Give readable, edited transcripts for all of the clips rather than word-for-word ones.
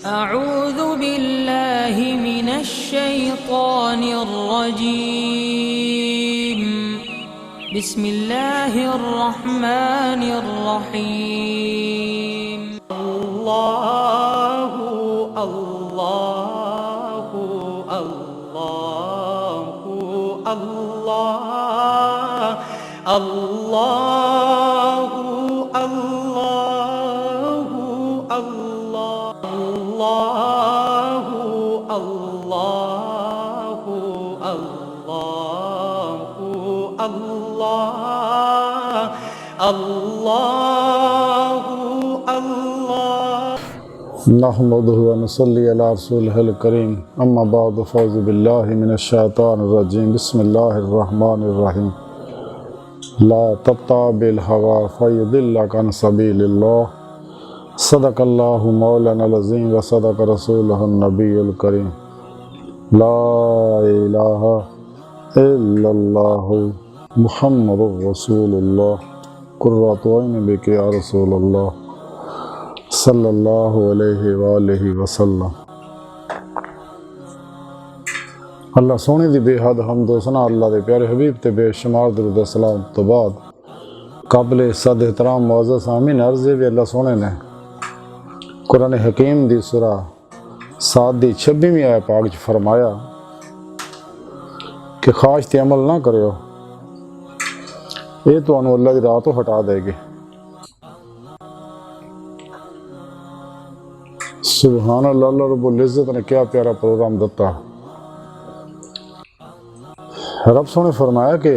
أعوذ بالله من الشيطان الرجيم بسم الله الرحمن الرحيم الله الله الله الله الله الله الله الله الله الله الله नहमदुहु व नसल्ली अला रसूलिहिल करीम अम्मा बाद फ़ौज़ु बिल्लाहि मिनश्शैतानिर रजीम बिस्मिल्लाहिर रहमानिर रहीम ला तब्ता बिल हवा फयुदिल्लक अन सबीलिल्लाह सदक़ल्लाहु मौलानल अज़ीम व सदक़ रसूलुहुन नबियुल करीम ला इलाहा इल्लल्लाहु मुहम्मदुर रसूलुल्लाह कुर्रतु ऐनि बिक या रसूलल्लाह सल्लल्लाहु अलैहि वालैहि वसल्लम। अल्लाह सोने दी बेहद हमद व सना अल्लाह दे प्यारे हबीब ते बेशुमार दरूद सलाम तो बाद काबिल सद एहतराम मुअज़्ज़ज़ आमीन अर्ज़ भी अल्लाह सोने ने कुरान हकीम दी सूरा सात दी 26वीं आयत पाक च फरमाया कि ख्वाहिश ते अमल ना करियो, ये तुहानू अल्लाह दी राह तो हटा देगी। सुभान अल्लाह, अल्लाह रब्बुल इज़्ज़त ने क्या प्यारा प्रोग्राम दिता। रब सोने फरमाया कि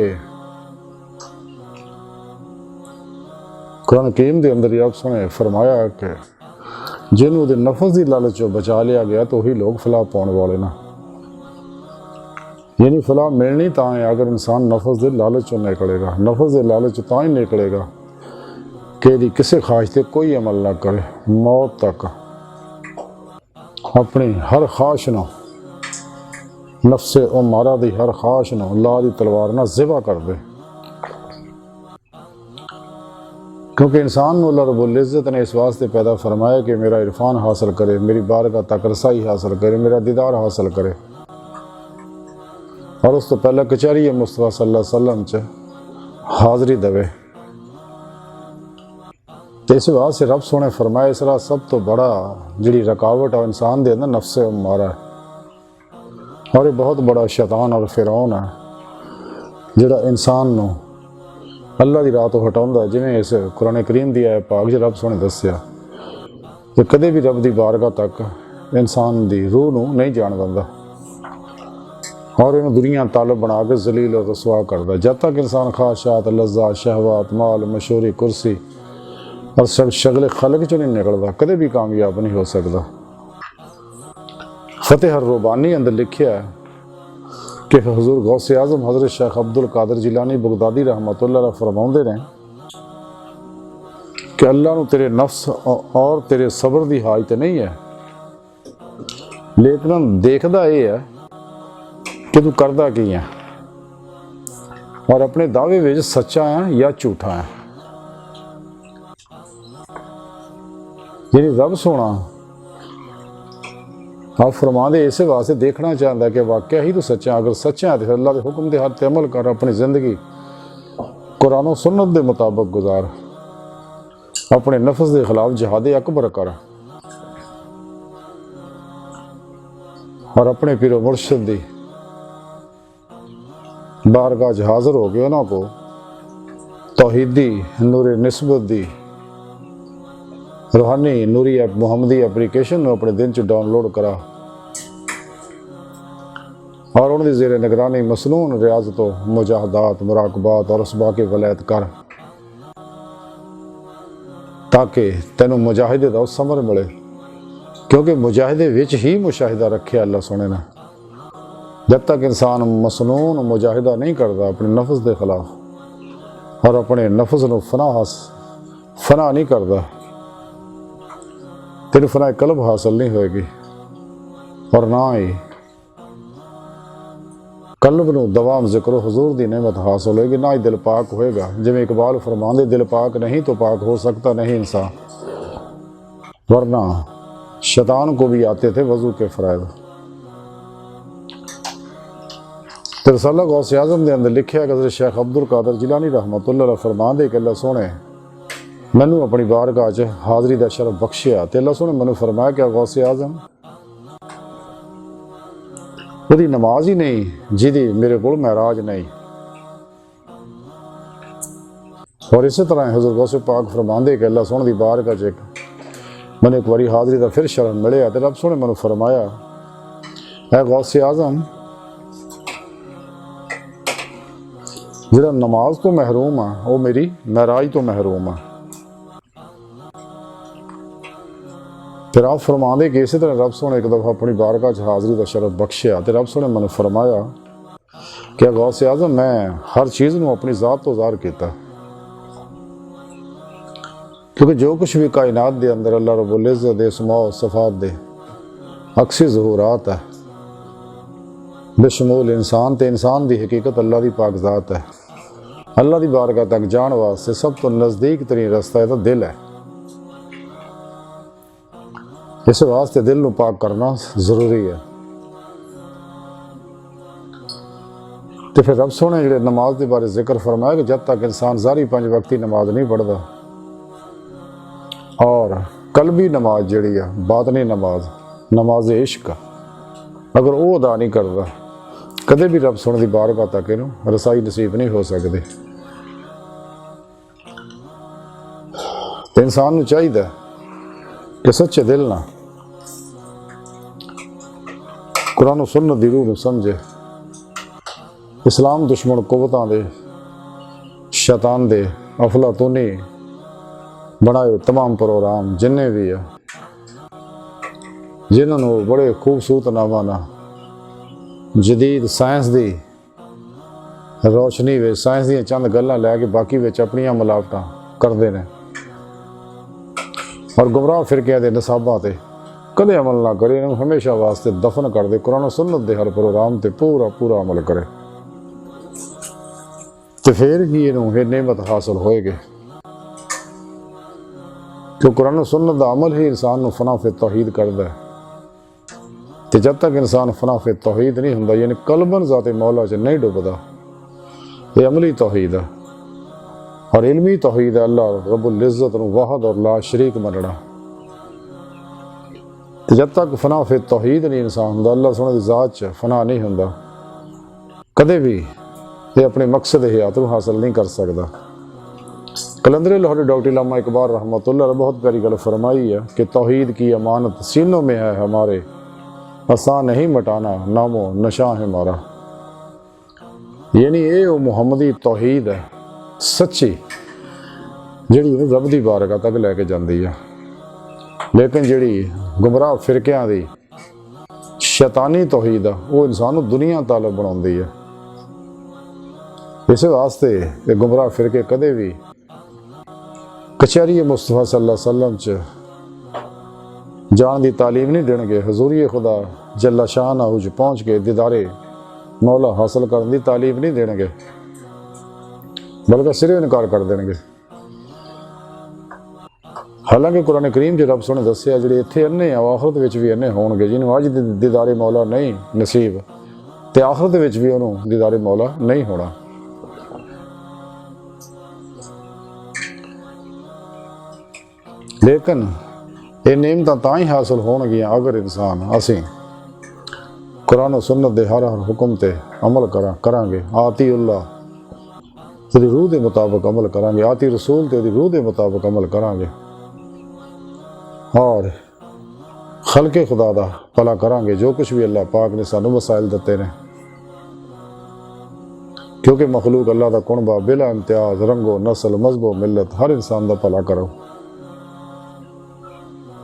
कुरान हकीम दे अंदर रब सोने फरमाया कि जिन्हों दे नफ्स दी लालच चो बचा लिया गया तो वही लोग फलाह पाने वाले ना। यानी फलाह मिलनी तां है अगर इंसान नफ्स दे लालच चो निकलेगा। नफ्स दे लालच चो तां ही निकलेगा कि दी किसी ख्वाहिश ते कोई अमल ना करे, मौत तक अपनी हर ख्वाहिश न नफ्से उमारा दी हर ख्वाहिश न अल्लाह दी तलवार ना ज़िबा कर दे। क्योंकि इंसान को अल्लाह रब्बुल इज़्ज़त ने इस वास्ते पैदा फरमाया कि मेरा इरफान हासिल करे, मेरी बारगाह तक रसाई हासिल करे, मेरा दीदार हासिल करे और उस तो पहले कचहरी मुस्तफ़ा सल्लल्लाहु अलैहि वसल्लम च हाज़री देवे। तो इस वास्ते रब सोने फरमाया इसरा सब तो बड़ा जी रुकावट है इंसान दे अंदर नफ्से उमारा है और ये बहुत बड़ा शैतान और फिरौन है जिहड़ा इंसान नू अल्लाह दी राह तो हटाउंदा है। जिवें इस कुरान करीम दी आयत पाक च रब सोने दस्सिया कि कदे भी रब दी बारगाह तक इंसान दी रूह नू नहीं जान दिंदा और इन्हूं दुनिया तालब बना के जलील और रसवा करदा। जब तक इंसान ख्वाहिशात, लज़्ज़ात, शहवात, माल, मशहूरी, कुर्सी और शगल खलक चो नहीं निकलता कदे भी कामयाब नहीं हो सकता। फतेह रुबानी अंदर लिखिया है कि हुजूर गौसे आज़म हज़रत शेख अब्दुल कादिर जिलानी बगदादी रहमतुल्लाह अलैह फरमाउंदे ने कि अल्लाह नू तेरे नफ्स और तेरे सब्र दी हाजत नहीं है, लेकिन देखदा ये है कि तू करदा की है और अपने दावे विच सच्चा है या झूठा है। यानी रब सोना आप फरमाते इस वास्ते देखना चाहता है कि वाकया ही तो सच्चा। अगर सच्चा है तो अल्लाह के हुक्म के हद ते अमल कर, अपनी जिंदगी कुरान और सुन्नत के मुताबिक गुजार, अपने नफ्स के खिलाफ जिहाद अकबर कर और अपने पीरो मुर्शिद दी बारगाह च हाजिर हो गए उन्होंने को तौहीदी नूरे निस्बत दी रूहानी नूरी मुहम्मदी एप्लीकेशन अपने दिन च डाउनलोड करा और उनकी ज़ेरे निगरानी मसनून रियाजत मुजाहदात, मुराकबात और असबाक वलैत कर ताकि तेनों मुजाहिदे का समझ मिले। क्योंकि मुजाहिदे विच ही मुशाहिदा रखे अल्लाह सोने ने। जब तक इंसान मसनून मुजाहिदा नहीं करता अपने नफ्स के खिलाफ और अपने नफ्स को फना नहीं करता तेन फना कल्ब हासिल नहीं होएगी और ना ही कल्ब नू दवाम जिक्र हुजूर दी नेमत हासिल होएगी, ना ही दिल पाक होएगा। जिवें इकबाल फरमांदे दिल पाक नहीं तो पाक हो सकता नहीं इंसान, वरना शैतान को भी आते थे वजू के फ़राइज़। तो रसाला गौसे आज़म के अंदर लिखा कि हज़रत शेख अब्दुल कादिर जिलानी रहमतुल्लाह अलैह फरमांदे कि अल्लाह सोने मैनू अपनी बारगाह च हाज़री का शरफ बख्शिया। तो अल्लाह सोने मैनू फरमाया कि गौसे आज़म ਉਹਦੀ नमाज ही नहीं जिहदी मेरे को महराज नहीं। और इस तरह हज़रत गौसे पाक फरमांदे कि अल्लाह सोने की बारगाह च मैंने एक बारी हाज़री का फिर शरफ मिले तो रब सोने मैनू फरमाया ऐ गौसे आज़म जिहड़ा नमाज तो महरूम आ वो मेरी महराज तो महरूम आ। फिर आप फरमाते कि इस तरह रब सोने एक दफ़ा अपनी बारगाह च हाज़री का शरफ बख्शिया तो रब सोने मैंने फरमाया कि गौसे आज़म मैं हर चीज़ नूं अपनी ज़ात तो ज़ाहिर किया, क्योंकि जो कुछ भी कायनात के अंदर अल्लाह रब्बुल इज़्ज़त दे अस्माओ सिफ़ात दे अक्सी ज़हूरात है बेशमूल इंसान ते इंसान की हकीकत अल्लाह की पाक ज़ात है। अल्लाह की बारगाह तक जाने वास्ते सब तो नज़दीक तरीन रस्ता है तो दिल है। इस वास्ते दिल नूं पाक करना ज़रूरी है। तो फिर रब सोने जिहड़े नमाज के बारे जिक्र फरमाया कि जब तक इंसान ज़ाहरी 5 वक्ती नमाज नहीं पढ़ता और कल्बी नमाज जिहड़ी है बातनी नमाज नमाज इश्क अगर वो अदा नहीं करता कदे भी रब सोने की बारगाह तक इहनूं रसाई नसीब नहीं हो सकती। तो इंसान नूं चाहिए कि सच्चे दिल ना कुरान सुन्नत दी रूह नूं समझे। इस्लाम दुश्मन कुवतां दे शैतान दे अफलातूनी बनाए तमाम प्रोग्राम जिन्ने भी है जिन्होंने बड़े खूबसूरत नामां ना जदीद साइंस की रोशनी वे साइंस दी चंद गल्लां लैके बाकी विच अपनियां मिलावटां करते हैं और गुमराह फिरकियां दे नसाबां ते कदे अमल ना करे, इन्हों हमेशा वास्ते दफन कर दे। कुरान सुन्नत दे हर प्रोग्राम ते पूरा पूरा अमल करे तो फिर ही इन्हों ये नेमत हासिल होएगी। क्यों कुरान सुन्नत का अमल ही इंसान नूं फना फिर तौहीद करता है। तो जब तक इंसान फना फिर तौहीद नहीं हुंदा यानी कल्बन ज़ाते मौला च नहीं डुबदा ये अमली तौहीद है। और इल्मी तौहीद है अल्लाह रब्बुल इज़्ज़त नूं वाहद और ला शरीक मनना। तो जब तक फना फिर तौहीद नहीं इंसान हुंदा अल्लाह सोने की ज़ात च फना नहीं हुंदा कदे भी ये अपने मकसद हयात नूं हासिल नहीं कर सकता। कलंदर लाहौरी डॉक्टर इल्लामा इकबाल रहमतुल्लाह ने बहुत प्यारी गल फरमाई है कि तौहीद की अमानत सीनों में है हमारे, आसान नहीं मटाना नामो नशा है हमारा। यानी ये मुहम्मदी तौहीद है सच्ची जिहड़ी रब दी बारगाह तक लैके जाती है। लेकिन जिहड़ी गुमराह फिरकियां दी शैतानी तौहीद है वो इंसान नूं दुनिया तालब बनाउंदी है। इस वास्ते ये गुमराह फिरके कदे भी कचहरी मुस्तफा सल्लल्लाहु अलैहि वसल्लम च जान की तालीम नहीं देंगे, हजूरी खुदा जल्ला शाह नाउज पहुँच के दीदारे मौला हासिल करने की तालीम नहीं देंगे, बल्कि सिरे इनकार कर देंगे। हालांकि कुरान करीम जो रब सोने दसिया जिहड़े इत्थे अन्ने आ आखरत भी अन्ने होणगे, जिन्होंने अज दीदारे मौला नहीं नसीब तो आखरत भी उन्होंने दीदारे मौला नहीं होना। लेकिन ये नेमतां तां ही हासिल होणगियां अगर इंसान असीं कुरान और सुन्नत दे हर हर हुक्म ते अमल करांगे। आती उल्लाह तेरी रूह के मुताबिक अमल करांगे, आती रसूल तेरी रूह के मुताबिक अमल करांगे और खलके खुदा दा भला करांगे जो कुछ भी अल्लाह पाक ने सानू वसाइल दिते ने। क्योंकि मखलूक अल्लाह दा कुणबा बिला इम्तियाज रंगो नस्ल मजहबो मिलत हर इंसान दा भला करो।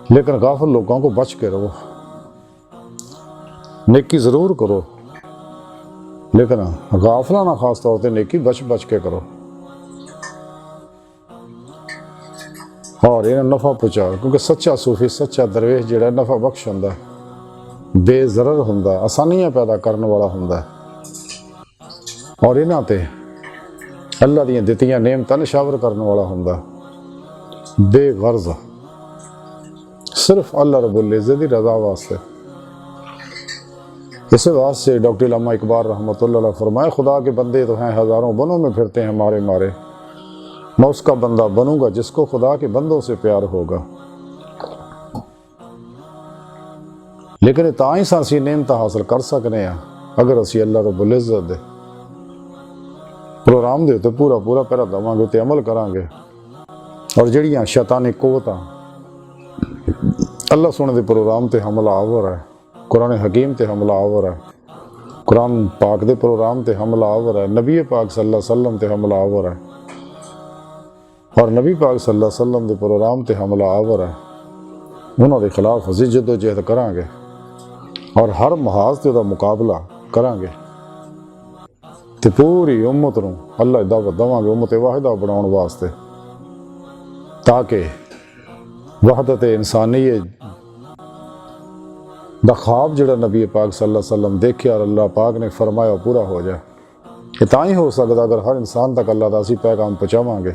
लेकिन गाफिल लोगों को बच के रहो, नेकी ज़रूर करो लेकिन गाफिला ना खास तौर पर नेकी बच बच के करो और इन्हें नफ़ा पहुँचाओ। क्योंकि सच्चा सूफी सच्चा दरवेश जिहड़ा नफ़ा बख्श हुंदा बेज़रर हुंदा आसानियां पैदा करने वाला हुंदा और इन्हां ते अल्लाह दीयां दित्तियां नेमतां निशावर करने वाला हुंदा बेगर्ज। सिर्फ अल्लाह रब्बुल इज़्ज़त की रज़ा वास्ते। इस वास्ते डॉक्टर अल्लामा इकबाल रहमतुल्लाह अलैह फरमाए, खुदा के बंदे तो हैं हज़ारों बनों में फिरते हैं मारे मारे, मैं उसका बंदा बनूंगा जिसको खुदा के बंदों से प्यार होगा। लेकिन तां ही असीं नेमत हासिल कर सकने हैं अगर असीं अल्लाह रब्बुल इज़्ज़त दे प्रोग्राम दे उत्ते पूरा पूरा पैरा देवांगे, उत्ते अमल करांगे। और जिहड़ियां शैतानी कुव्वतां अल्लाह सोने दे प्रोग्राम ते हमलावर है, कुरान हकीम ते हमलावर है, कुरान पाक दे प्रोग्राम ते हमलावर है, नबी पाक सल्लल्लाहु अलैहि वसल्लम ते हमलावर है, और नबी पाक सल्लल्लाहु अलैहि वसल्लम दे प्रोग्राम ते हमलावर है, उन्हां दे खिलाफ असीं जद्दोजहद करांगे और हर महाज ते उहदा मुकाबला करांगे ते पूरी उम्मत नूं अल्लाह दी दावत देवांगे उम्मत वाहिदा बनाउण वास्ते, ताकि वहदत इंसानियत दा ख्वाब जिहड़ा नबी पाक सल्लल्लाहु अलैहि वसल्लम देखिया और अल्लाह पाक ने फरमाया पूरा हो जाए। ये तां ही हो सकदा अगर हर इंसान तक अल्लाह दा असीं पैगाम पहुँचावांगे।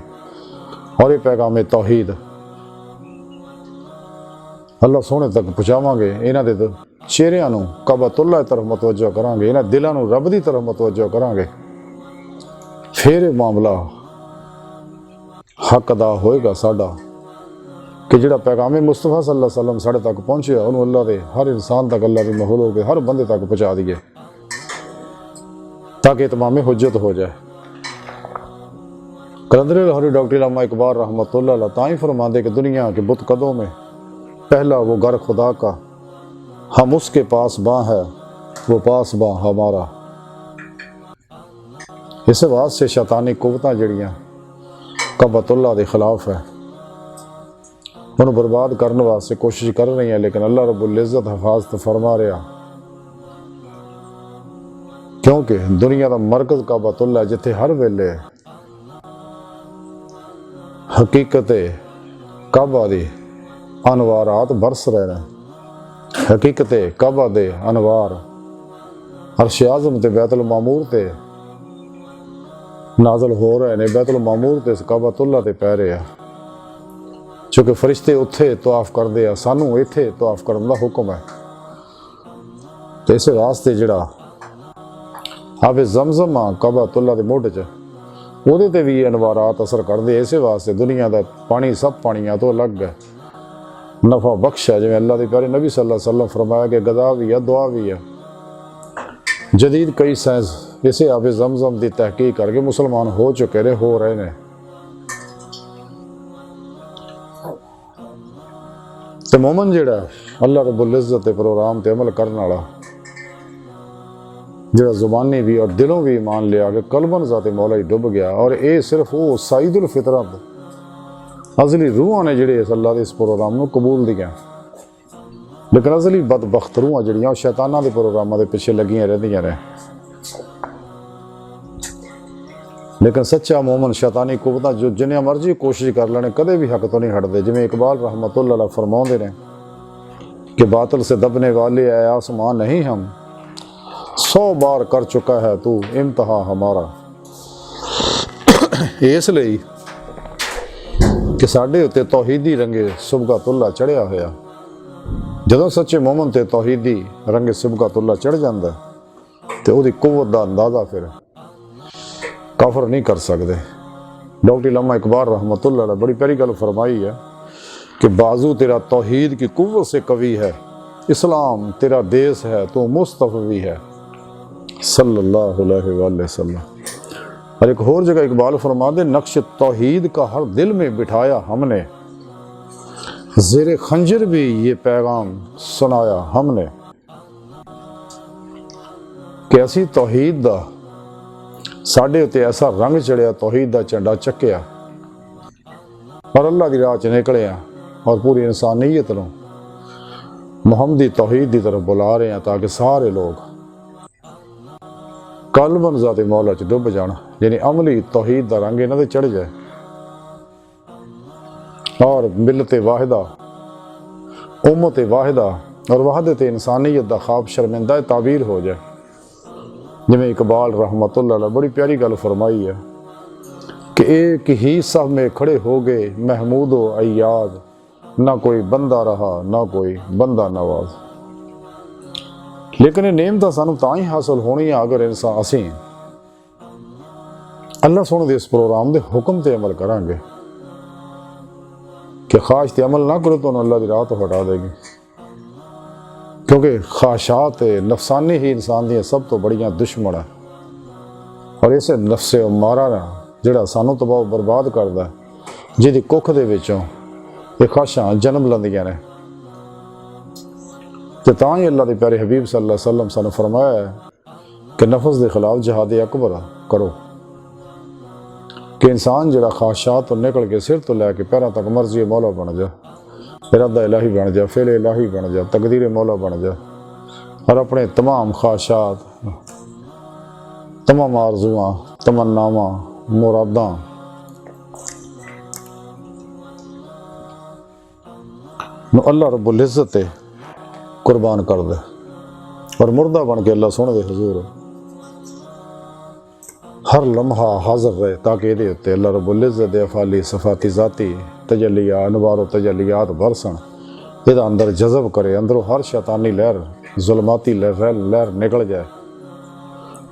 और ये पैगाम तौहीद अल्लाह सोने तक पहुँचावांगे, इन्हां दे चेहरिਆਂ ਨੂੰ काबतुल्लाह तरफ मुतवज्जो करांगे, इन्हां दिलों ਨੂੰ रब दी तरफ मुतवज्जो करांगे, फिर ये मामला हक अदा होएगा साडा कि जिहड़ा पैगाम मुस्तफा सल्लल्लाहु अलैहि वसल्लम साढ़े तक पहुँचे उन्होंने अल्लाह दे हर इंसान तक अल्लाह की महल हो के हर बंदे तक पहुँचा दिए, ताकि इतमाम हुज्जत हो जाए। कलंदर लाहौरी डॉक्टर अल्लामा इकबाल रहमतुल्लाह अलैह तां ही फरमाते कि दुनिया के बुत कदों में पहला वो घर खुदा का, हम उसके पास बाँ है वो पास बाँ हमारा। इस वास्ते शैतानी कुव्वतां जिहड़ियां काबतुल्लाह के खिलाफ है उन्हें बर्बाद करने वास्ते कोशिश कर रही है, लेकिन अल्लाह रब्बुल इज़्ज़त हिफाजत फरमा रहा, क्योंकि दुनिया का मरकज काबतुल्लाह जिथे हर वेले हकीकत काबा दी अनवारात बरस रहे हैं, हकीकत काबा दे अनवार अर्श आज़म ते बैतुल मामूर ते नाज़िल हो रहे हैं, बैतुल मामूर ते काबतुल्लाह ते पै रहे हैं, चूँकि फरिश्ते उत्थे तवाफ करते हैं, सानू इत्थे तवाफ करने का हुक्म है। तो इस वास्ते जिहड़ा आबे ज़मज़म आ काबतुल्लाह दे मुढ़ च ਉਹਦੇ ਤੇ भी अनवारात असर करते। इस वास्ते दुनिया का पानी सब पानियां तो अलग है, नफा बख्श है, जिवें अल्लाह के प्यारे नबी सल्लल्लाहु अलैहि वसल्लम फरमाया कि गदा भी है दुआ भी है। जदीद कई साइंस इसे आबे ज़मज़म की तहकीक करके मुसलमान हो चुके रहे हो रहे हैं। तो मोमन जिहड़ा अल्लाह रब्बुल इज़्ज़त के प्रोग्राम ते अमल करने वाला, जिहड़ा जुबानी भी और दिलों भी ईमान लिया कि कलबन ज़ाते मौला ही डुब गया। और ये सिर्फ वो साइदुल फितरत अजली रूहां ने जिहड़े इस अल्लाह के इस प्रोग्राम को कबूल दिया, लेकिन अजली बदबख्त रूहां जिहड़ियां शैतानां दे प्रोग्रामां दे पिछे लगियां रहिंदियां ने। लेकिन सच्चा मोमन शैतानी कुव्वतां जो जिन्नी मर्जी कोशिश कर लेने कदे भी हक तो नहीं हटते। जिवें इकबाल रहमतुल्लाह अलैह फरमाउंदे ने कि बातिल से दबने वाले ऐ आसमां नहीं हम, 100 बार कर चुका है तू इम्तिहा हमारा। इसलिए कि साढ़े उत्ते तौहीदी रंगे सुबगतुल्लाह चढ़िया होया। जदों सच्चे मोमन ते तौहीदी रंगे सुबगतुल्लाह चढ़ जाता तो उसकी कुव्वत का अंदाज़ा फिर काफर नहीं कर सकते। डॉक्टर अल्लामा इकबाल रहमतुल्लाह अलैह बड़ी प्यारी गल फरमाई है कि बाजू तेरा तौहीद की कुव्वत से कवी है, इस्लाम तेरा देश है तो मुस्तफ़ी है सल्लल्लाहु अलैहि वसल्लम। और एक और जगह इकबाल फरमा दे, नक्श तौहीद का हर दिल में बिठाया हमने, ज़ेरे खंजर भी ये पैगाम सुनाया हमने। कि असी तौहीद दा साढ़े उत्ते ऐसा रंग चढ़िया, तौहीद दा झंडा चक्या और अल्लाह की राह च निकले और पूरी इंसानियत नूं मुहम्मदी तौहीद की तरफ बुला रहे हैं, ताकि सारे लोग कलबन ज़ाते मौला च डुब जान, यानी अमली तौहीद का रंग इन्हां दे चढ़ जाए और मिलत वाहिदा उम्मत वाहिदा और वहदत इंसानियत का ख्वाब शर्मिंदा ताबीर हो जाए। जिवें इकबाल रहमतुल्लाह अलैह बड़ी प्यारी गल फरमाई है कि एक ही सब में खड़े हो गए महमूद व अय्याद, ना कोई बंदा रहा ना कोई बंदा नवाज। लेकिन ये नेमत सानू तां ही हासिल होनी है अगर इंसान असीं अल्लाह सोने दे इस प्रोग्राम दे हुक्म ते अमल करांगे कि ख्वाहिश ते अमल ना करो तो अल्लाह की राह तो हटा देगी। क्योंकि ख्वाहिशात नफसानी ही इंसान दी सब तो बड़ियां दुश्मन है और इसे नफ्से मारा ना जिहड़ा सानू तबाह बर्बाद करदा है, जिहदी कुख दे विचों ये ख्वाहिशां जन्म लैंदियां ने। ते तां ही अल्लाह दे प्यारे हबीब सल्लल्लाहु अलैहि वसल्लम सानू फरमाया है कि नफ्स के खिलाफ जिहाद अकबर करो कि इंसान जिहड़ा ख्वाहिशात तो निकल के सिर तो लैके पैरों तक मर्जी मौला बन जा, इरादा इलाही बन जा, फेल इलाही बन जा, तकदीर मौला बन जा और अपने तमाम ख्वाहिशात, तमाम आरजुआं, तमन्नावां, मुरादां अल्लाह रब्बुल इज़्ज़त कुर्बान कर दे और मुर्दा बन के अल्लाह सोने दे हुजूर हर लम्हा हाजिर रहे ताकि ये उत्ते अल्लाह रब्बुल इज़्ज़त दे अफ़ाली सफ़ाती ज़ाती तजल्लिया अनवार तजल्लियात बरसन इहदा अंदर जज़ब करे, अंदरों हर शैतानी लहर जुल्माती लहर निकल जाए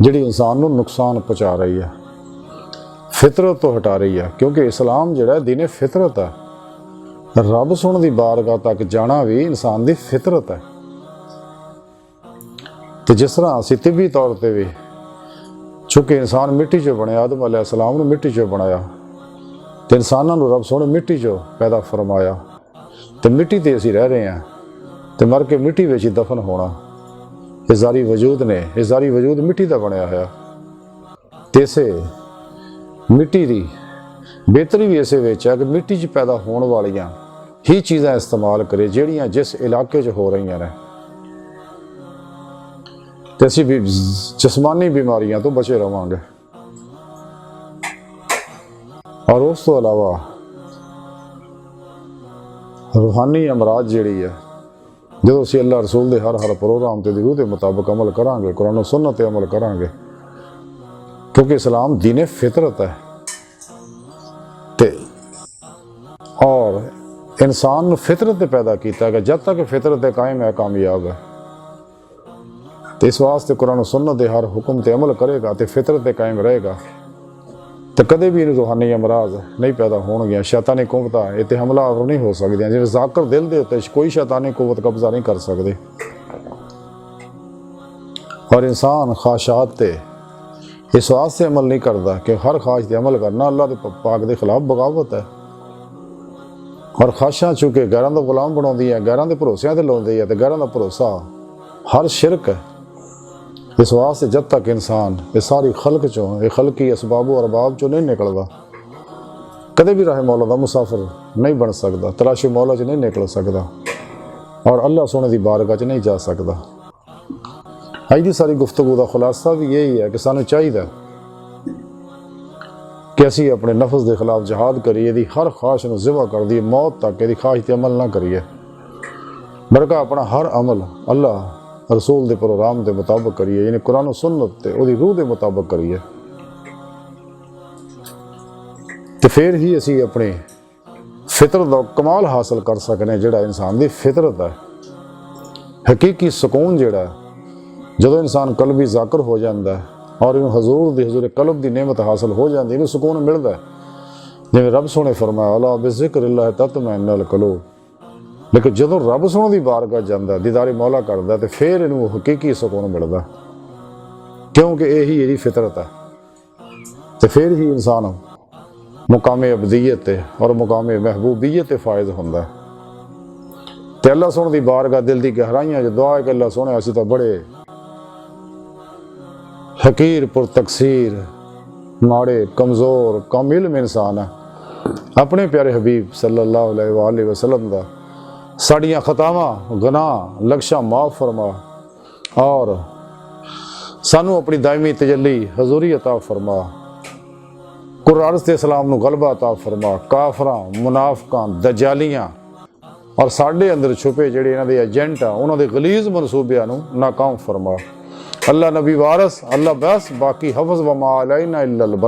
जिहड़ी इंसान नूं नुकसान पहुँचा रही है, फितरत तो हटा रही है। क्योंकि इस्लाम जिहड़ा दीन फितरत है, रब सुन दी बारगाह तक जाना भी इंसान दी फितरत है। तो जिस तरह असीं तिबी तौर पर भी चूँकि इंसान मिट्टी चो बने, आदम अलैहिस्सलाम नूं मिट्टी चो बनाया तो इंसानां नूं रब सोने मिट्टी चो पैदा फरमाया तो मिट्टी ते असीं रह रहे हैं तो मर के मिट्टी विच ही दफन होना। ये जारी वजूद ने, ये जारी वजूद मिट्टी दा बनया होया ते इसे मिट्टी दी बेहतरी भी इसे विच है कि मिट्टी च पैदा होने वालियां ही चीज़ां इस्तेमाल करे जिहड़ियां जिस इलाके च हो रही ने ते असीं भी जिस्मानी बीमारियां तो बचे रवांगे। और उस तो अलावा रूहानी अमराज जिहड़ी है जो असीं अल्लाह रसूल दे हर प्रोग्राम ते रूह के मुताबिक अमल करांगे, कुरान सुन्नत ते अमल करांगे क्योंकि इस्लाम दीन फितरत है ते और इंसान फितरत पैदा किया गया। जब तक फितरत कायम है कामयाब है। तो इस वास्ते कुरान सुन्नत दे हर हुक्म ते अमल करेगा तो फितरत कायम रहेगा तो कदे भी रूहानी अमराज नहीं पैदा होणगियां। शैतानी कुवतां इत्ते हमलावर नहीं हो सकदियां। जिवें ज़ाकर दिल दे उत्ते कोई शैतानी कुवत कब्जा नहीं कर सकदे। और इंसान ख्वाहिशात ते इस वास्ते अमल नहीं करता कि हर ख्वाहिश ते अमल करना अल्लाह दे पाक दे खिलाफ बगावत है। और ख्वाहिशां चूँकि गैरां दा गुलाम बनाउंदियां, गैरां दे भरोसिਆਂ ते लाउंदी है तो गैरां दा भरोसा हर शिरक है। इस वास्ते जब तक इंसान ये सारी खल्क चों ये खल्की असबाब और अरबाब चों नहीं निकलता कदे भी राह मौला दा मुसाफिर नहीं बन सकता, तलाशी मौला च नहीं निकल सकता और अल्लाह सोने की बारगाह च नहीं जा सकता। अज की सारी गुफ्तगू का खुलासा भी यही है कि सानू चाहिए कि असी अपने नफ्स के खिलाफ जिहाद करिए, यदि हर ख्वाहिश नूं ज़िबा कर दिए मौत तक यदि ख्वाहिश ते अमल ना करिए, बल्कि अपना हर अमल अल्लाह रसूल के प्रोग्राम के मुताबिक करिए, यानी कुरान सुन्नत ते उहदी रूह के मुताबिक करिए तो फिर ही असी अपनी फितरत का कमाल हासिल कर सकने। जिहड़ा इंसान की फितरत है, हकीकी सुकून जिहड़ा जो इंसान कल्बी जाकर हो जाता है और इन्हूं हजूर कल्ब की नेमत हासिल हो जाती है, सुकून मिलता है। जिवें रब सोने फरमाया अला बिज़िक्रिल्लाह तत्मइन्नुल क़ुलूब। लेकिन जो रब सोने की बारगाह जाता दीदारे मौला करता तो फिर इन्हूं हकीकी सुकून मिलता क्योंकि यही यही फितरत है। तो फिर ही इंसान मुकामे अबदीयत और मुकामे महबूबियत फायज होंदा है। तो अल्लाह सोने की बारगाह दिल की गहराइयां जो दुआ है कि अल्लाह सोने असीं तो बड़े हकीर पुरतकसीर माड़े कमज़ोर कम इल्म इंसान है। अपने प्यारे हबीब सल्लल्लाहु अलैहि वसल्लम दा साड़ियाँ खतावां गुनाह लक्ष्यां माफ़ फरमा और सानू अपनी दायमी तजल्ली हजूरी अता फरमा। कुरान ते इस्लाम नू गलबा अता फरमा। काफरां मुनाफकां दजालियां और साढ़े अंदर छुपे जिहड़े इन्हां दे एजेंट आ उन्हां दे गलीज़ मनसूबियां नू नाकाम फरमा। अल्लाह नबी वारस अल्लाह बस बाकी हफ्ज़ व मा अलैना इल्लल बलाग।